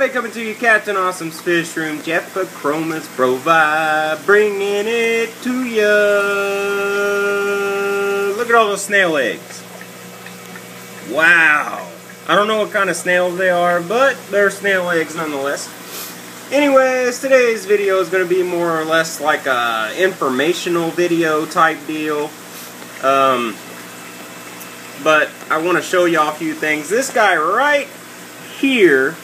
Cafe coming to you, Capt Awesomes Fish Room. Jeff Chromas provide, bringing it to you. Look at all those snail eggs. Wow. I don't know what kind of snails they are, but they're snail eggs nonetheless. Anyways, today's video is going to be more or less like a informational video type deal. But I want to show y'all a few things. This guy right here,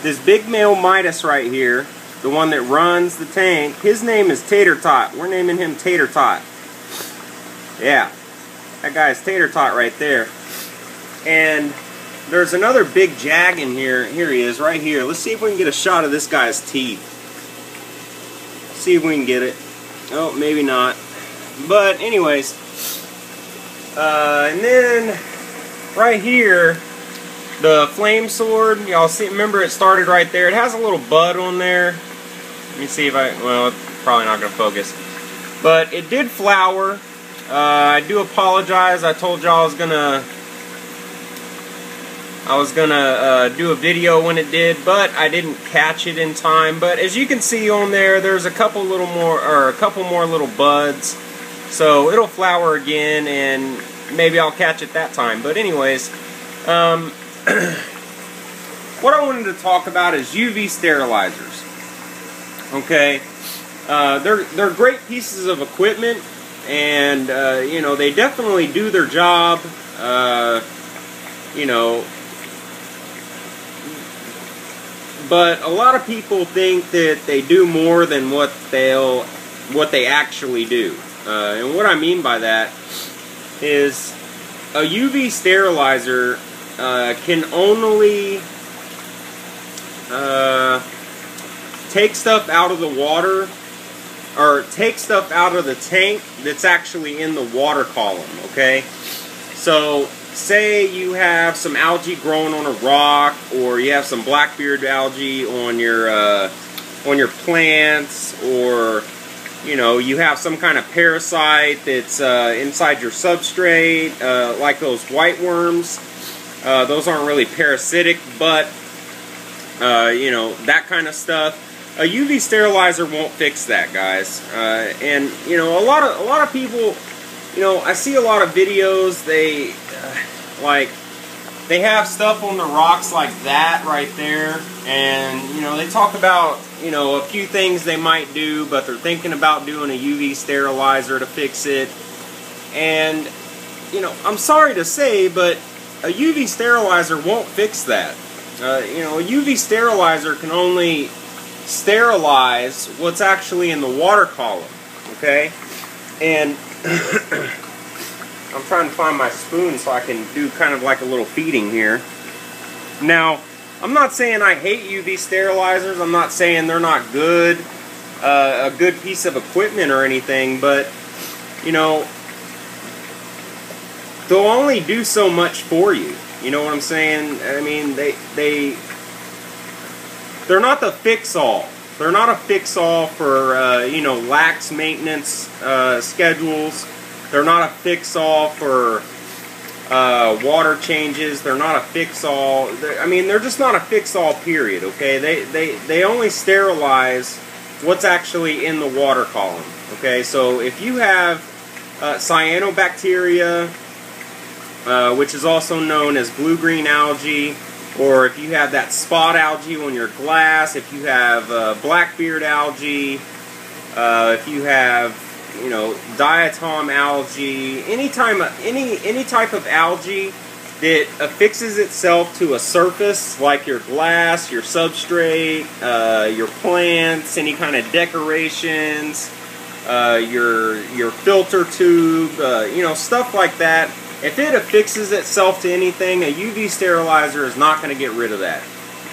this big male Midas right here, the one that runs the tank, his name is Tater Tot. We're naming him Tater Tot. Yeah, that guy's Tater Tot right there. And there's another big jag in here. Here he is, right here. Let's see if we can get a shot of this guy's teeth. See if we can get it. Oh, maybe not. But anyways, and then right here, the flame sword. Y'all see? Remember, it started right there. It has a little bud on there. Let me see if well, it's probably not going to focus. But it did flower. I do apologize. I told y'all I was gonna do a video when it did, but I didn't catch it in time. But as you can see on there, there's a couple more little buds. So it'll flower again, and maybe I'll catch it that time. But anyways, what I wanted to talk about is UV sterilizers. Okay, they're great pieces of equipment, and you know, they definitely do their job. You know, but a lot of people think that they do more than what they actually do. And what I mean by that is a UV sterilizer can only take stuff out of the water, or take stuff out of the tank that's actually in the water column, okay? So say you have some algae growing on a rock, or you have some blackbeard algae on your plants, or you know, you have some kind of parasite that's inside your substrate, like those white worms. Those aren't really parasitic, but you know, that kind of stuff. A UV sterilizer won't fix that, guys. And you know, a lot of people, you know, I see a lot of videos. They have stuff on the rocks like that right there, and you know, they talk about, you know, a few things they might do, but they're thinking about doing a UV sterilizer to fix it. And you know, I'm sorry to say, but a UV sterilizer won't fix that. You know, a UV sterilizer can only sterilize what's actually in the water column, okay? And I'm trying to find my spoon so I can do kind of like a little feeding here. Now, I'm not saying I hate UV sterilizers. I'm not saying they're not good, a good piece of equipment or anything, but you know, they'll only do so much for you. You know what I'm saying? I mean, they're not the fix-all. They're not a fix-all for you know, lax maintenance schedules. They're not a fix-all for water changes. They're not a fix-all. I mean, they're just not a fix-all, period, okay? They only sterilize what's actually in the water column, okay? So if you have cyanobacteria, which is also known as blue-green algae, or if you have that spot algae on your glass, if you have blackbeard algae, if you have, you know, diatom algae, any type of algae that affixes itself to a surface like your glass, your substrate, your plants, any kind of decorations, your filter tube, you know, stuff like that. If it affixes itself to anything, a UV sterilizer is not going to get rid of that.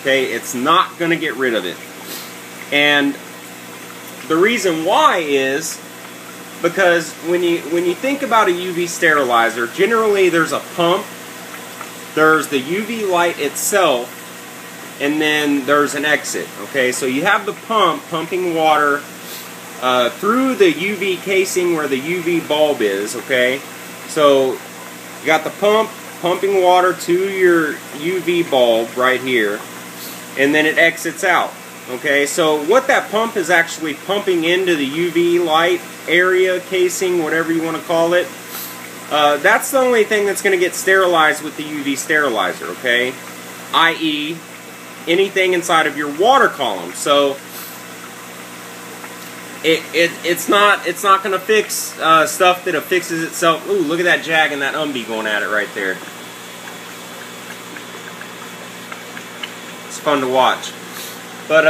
Okay, it's not going to get rid of it. And the reason why is because when you think about a UV sterilizer, generally there's a pump, there's the UV light itself, and then there's an exit. Okay, so you have the pump pumping water through the UV casing where the UV bulb is. Okay, so you got the pump pumping water to your UV bulb right here, and then it exits out. Okay, so what that pump is actually pumping into the UV light area, casing, whatever you want to call it, that's the only thing that's going to get sterilized with the UV sterilizer, okay? I.e., anything inside of your water column. So it's not going to fix stuff that affixes itself. Ooh, look at that Jag and that Humvee going at it right there. It's fun to watch. But,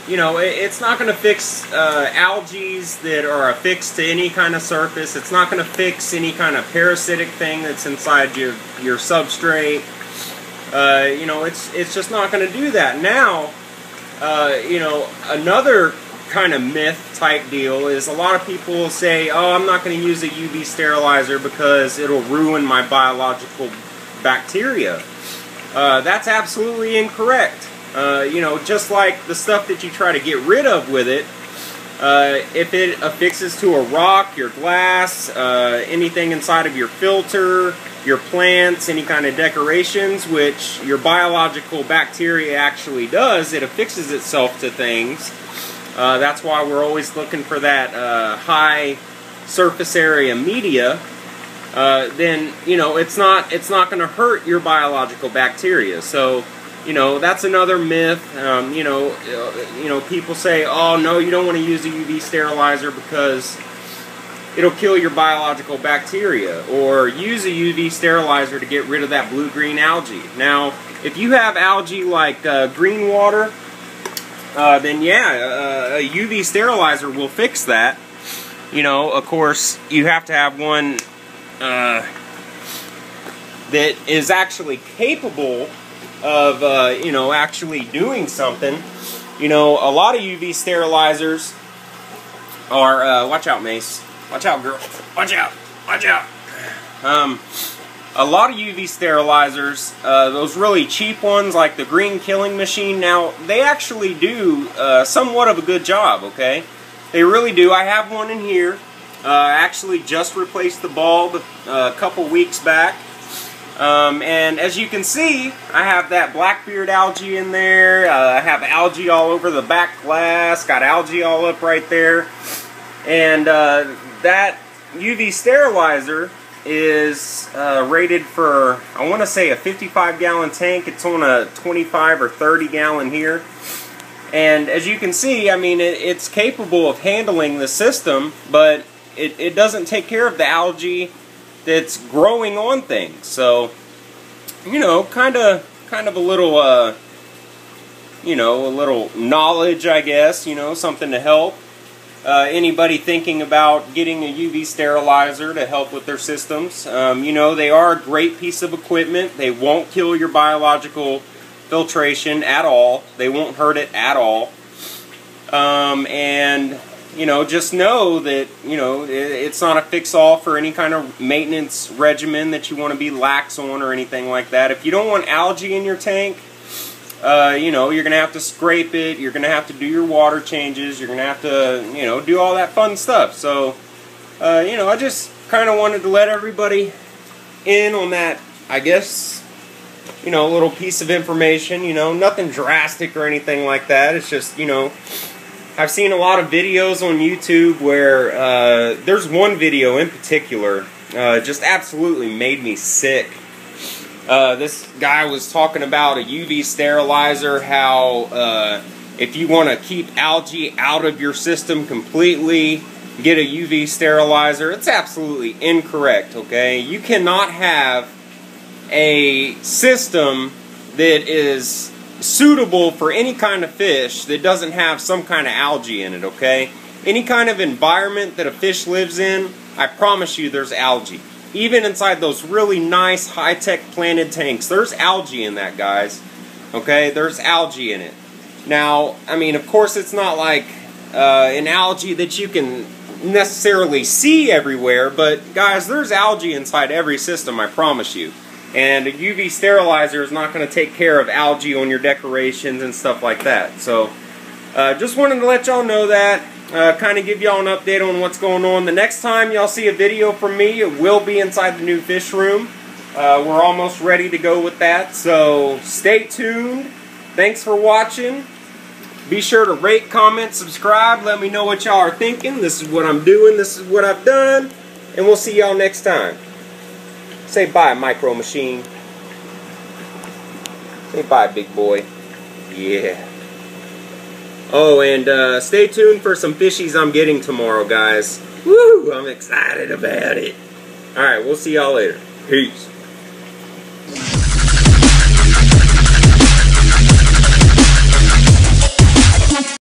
you know, it's not going to fix algae that are affixed to any kind of surface. It's not going to fix any kind of parasitic thing that's inside your substrate. You know, it's just not going to do that. Now, you know, another kind of myth type deal is a lot of people will say, oh, I'm not going to use a UV sterilizer because it'll ruin my biological bacteria. That's absolutely incorrect. You know, just like the stuff that you try to get rid of with it, if it affixes to a rock, your glass, anything inside of your filter, your plants, any kind of decorations, which your biological bacteria actually does, it affixes itself to things. That's why we're always looking for that high surface area media. Then, you know, it's not going to hurt your biological bacteria. So, you know, that's another myth. You know, people say, oh, no, you don't want to use a UV sterilizer because it'll kill your biological bacteria. Or use a UV sterilizer to get rid of that blue-green algae. Now, if you have algae like green water, then yeah, a UV sterilizer will fix that. You know, of course, you have to have one that is actually capable of, you know, actually doing something. You know, a lot of UV sterilizers are, watch out, Mace. Watch out, girl. Watch out. Watch out. A lot of UV sterilizers, those really cheap ones like the Green Killing Machine, now, they actually do somewhat of a good job, okay? They really do. I have one in here. Actually just replaced the bulb a couple weeks back. And as you can see, I have that Blackbeard algae in there. I have algae all over the back glass. Got algae all up right there. And that UV sterilizer is rated for, I want to say, a 55-gallon tank. It's on a 25 or 30-gallon here. And as you can see, I mean, it's capable of handling the system, but it doesn't take care of the algae that's growing on things. So, you know, kind of a little, you know, a little knowledge, I guess, you know, something to help. Anybody thinking about getting a UV sterilizer to help with their systems. You know, they are a great piece of equipment. They won't kill your biological filtration at all. They won't hurt it at all. And, you know, just know that, you know, it's not a fix-all for any kind of maintenance regimen that you want to be lax on or anything like that. If you don't want algae in your tank, you know, you're going to have to scrape it, you're going to have to do your water changes, you're going to have to, you know, do all that fun stuff. So, you know, I just kind of wanted to let everybody in on that, I guess, you know, a little piece of information, you know, nothing drastic or anything like that. It's just, you know, I've seen a lot of videos on YouTube where, there's one video in particular, just absolutely made me sick. This guy was talking about a UV sterilizer, how if you want to keep algae out of your system completely, get a UV sterilizer. It's absolutely incorrect, okay? You cannot have a system that is suitable for any kind of fish that doesn't have some kind of algae in it, okay? Any kind of environment that a fish lives in, I promise you there's algae. Even inside those really nice high-tech planted tanks, there's algae in that, guys. Okay, there's algae in it. Now, I mean, of course it's not like an algae that you can necessarily see everywhere, but guys, there's algae inside every system, I promise you. And a UV sterilizer is not going to take care of algae on your decorations and stuff like that. So, just wanted to let y'all know that. Kind of give y'all an update on what's going on. The next time y'all see a video from me, it will be inside the new fish room. We're almost ready to go with that, so stay tuned. Thanks for watching. Be sure to rate, comment, subscribe. Let me know what y'all are thinking. This is what I'm doing. This is what I've done. And we'll see y'all next time. Say bye, Micro Machine. Say bye, big boy. Yeah. Oh, and stay tuned for some fishies I'm getting tomorrow, guys. Woo! I'm excited about it. Alright, we'll see y'all later. Peace.